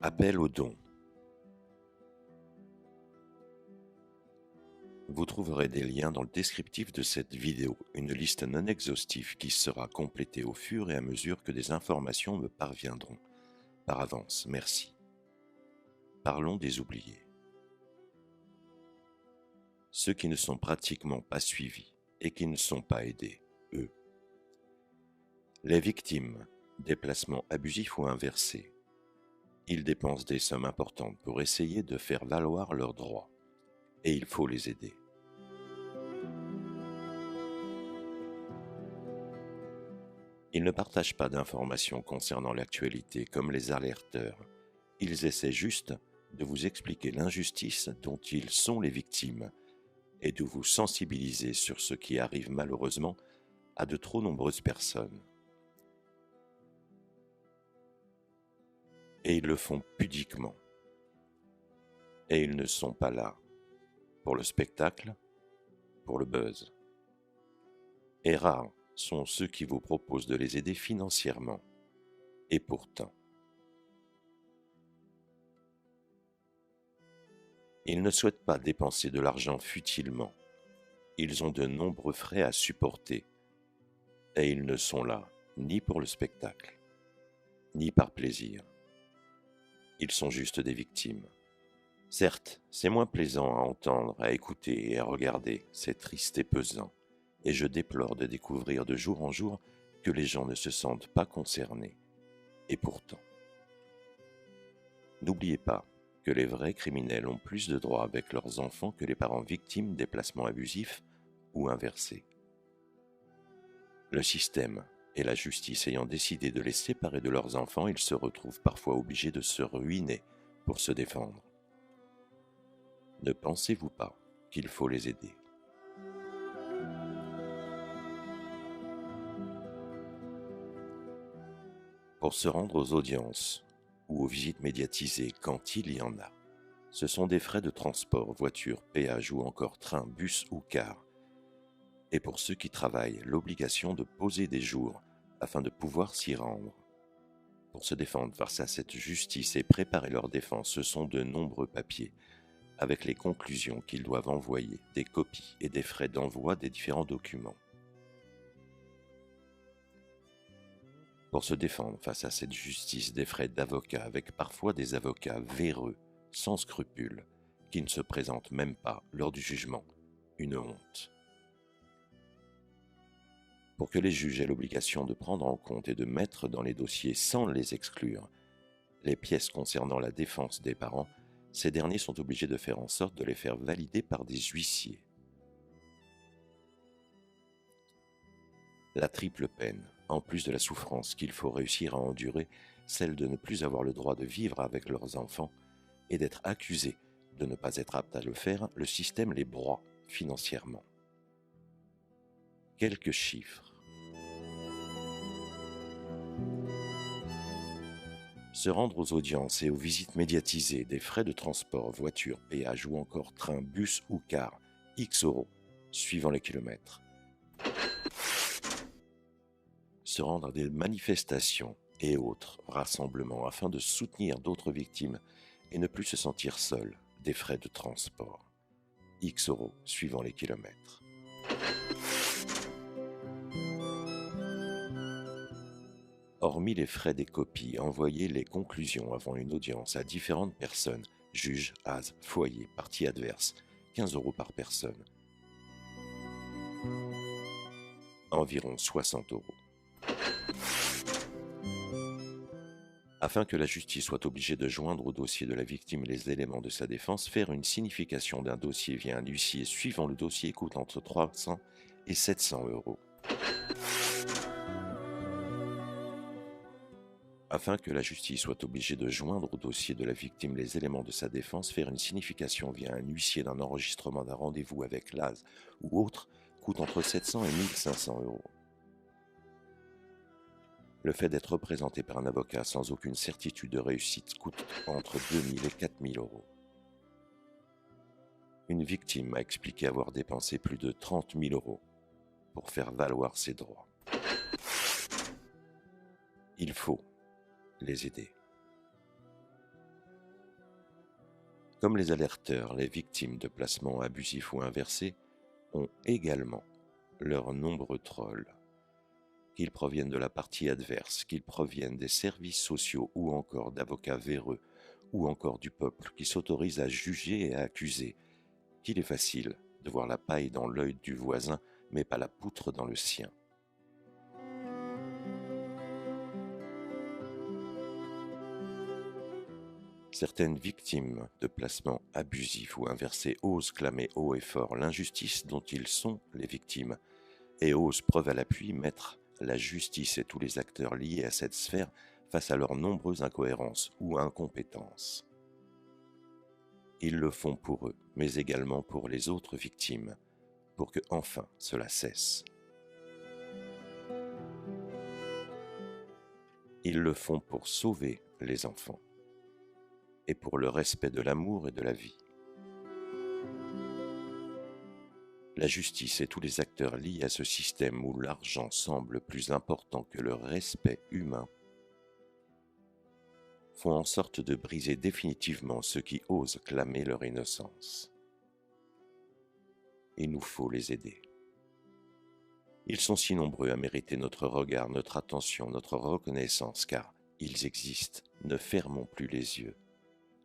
Appel aux dons. Vous trouverez des liens dans le descriptif de cette vidéo, une liste non exhaustive qui sera complétée au fur et à mesure que des informations me parviendront. Par avance, merci. Parlons des oubliés. Ceux qui ne sont pratiquement pas suivis et qui ne sont pas aidés, eux. Les victimes, déplacements abusifs ou inversés. Ils dépensent des sommes importantes pour essayer de faire valoir leurs droits. Et il faut les aider. Ils ne partagent pas d'informations concernant l'actualité comme les alerteurs. Ils essaient juste de vous expliquer l'injustice dont ils sont les victimes et de vous sensibiliser sur ce qui arrive malheureusement à de trop nombreuses personnes. Et ils le font pudiquement. Et ils ne sont pas là pour le spectacle, pour le buzz. Et rares sont ceux qui vous proposent de les aider financièrement. Et pourtant, ils ne souhaitent pas dépenser de l'argent futilement. Ils ont de nombreux frais à supporter. Et ils ne sont là ni pour le spectacle, ni par plaisir. Ils sont juste des victimes. Certes, c'est moins plaisant à entendre, à écouter et à regarder, c'est triste et pesant, et je déplore de découvrir de jour en jour que les gens ne se sentent pas concernés. Et pourtant, n'oubliez pas que les vrais criminels ont plus de droits avec leurs enfants que les parents victimes des placements abusifs ou inversés. Le système et la justice ayant décidé de les séparer de leurs enfants, ils se retrouvent parfois obligés de se ruiner pour se défendre. Ne pensez-vous pas qu'il faut les aider? Pour se rendre aux audiences ou aux visites médiatisées quand il y en a, ce sont des frais de transport, voiture, péage ou encore train, bus ou car. Et pour ceux qui travaillent, l'obligation de poser des jours afin de pouvoir s'y rendre. Pour se défendre face à cette justice et préparer leur défense, ce sont de nombreux papiers, avec les conclusions qu'ils doivent envoyer, des copies et des frais d'envoi des différents documents. Pour se défendre face à cette justice, des frais d'avocat avec parfois des avocats véreux, sans scrupules, qui ne se présentent même pas lors du jugement. Une honte. Pour que les juges aient l'obligation de prendre en compte et de mettre dans les dossiers sans les exclure les pièces concernant la défense des parents, ces derniers sont obligés de faire en sorte de les faire valider par des huissiers. La triple peine, en plus de la souffrance qu'il faut réussir à endurer, celle de ne plus avoir le droit de vivre avec leurs enfants et d'être accusés de ne pas être aptes à le faire, le système les broie financièrement. Quelques chiffres. Se rendre aux audiences et aux visites médiatisées, des frais de transport, voiture, péage ou encore train, bus ou car, X euros, suivant les kilomètres. Se rendre à des manifestations et autres rassemblements afin de soutenir d'autres victimes et ne plus se sentir seul, des frais de transport. X euros, suivant les kilomètres. Hormis les frais des copies, envoyer les conclusions avant une audience à différentes personnes, juges, AS, foyer, partie adverse, 15 euros par personne. Environ 60 euros. Afin que la justice soit obligée de joindre au dossier de la victime les éléments de sa défense, faire une signification d'un dossier via un huissier suivant le dossier coûte entre 300 et 700 euros. Afin que la justice soit obligée de joindre au dossier de la victime les éléments de sa défense, faire une signification via un huissier d'un enregistrement d'un rendez-vous avec l'AS ou autre coûte entre 700 et 1500 euros. Le fait d'être représenté par un avocat sans aucune certitude de réussite coûte entre 2000 et 4000 euros. Une victime a expliqué avoir dépensé plus de 30 000 euros pour faire valoir ses droits. Il faut les aider. Comme les alerteurs, les victimes de placements abusifs ou inversés ont également leurs nombreux trolls. Qu'ils proviennent de la partie adverse, qu'ils proviennent des services sociaux ou encore d'avocats véreux, ou encore du peuple qui s'autorise à juger et à accuser, qu'il est facile de voir la paille dans l'œil du voisin, mais pas la poutre dans le sien. Certaines victimes de placements abusifs ou inversés osent clamer haut et fort l'injustice dont ils sont les victimes, et osent, preuve à l'appui, mettre la justice et tous les acteurs liés à cette sphère face à leurs nombreuses incohérences ou incompétences. Ils le font pour eux, mais également pour les autres victimes, pour que enfin cela cesse. Ils le font pour sauver les enfants et pour le respect de l'amour et de la vie. La justice et tous les acteurs liés à ce système où l'argent semble plus important que le respect humain font en sorte de briser définitivement ceux qui osent clamer leur innocence. Il nous faut les aider. Ils sont si nombreux à mériter notre regard, notre attention, notre reconnaissance, car ils existent. Ne fermons plus les yeux.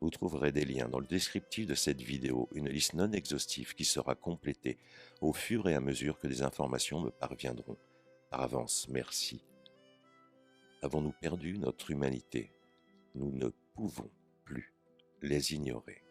Vous trouverez des liens dans le descriptif de cette vidéo, une liste non exhaustive qui sera complétée au fur et à mesure que des informations me parviendront. Par avance, merci. Avons-nous perdu notre humanité? Nous ne pouvons plus les ignorer.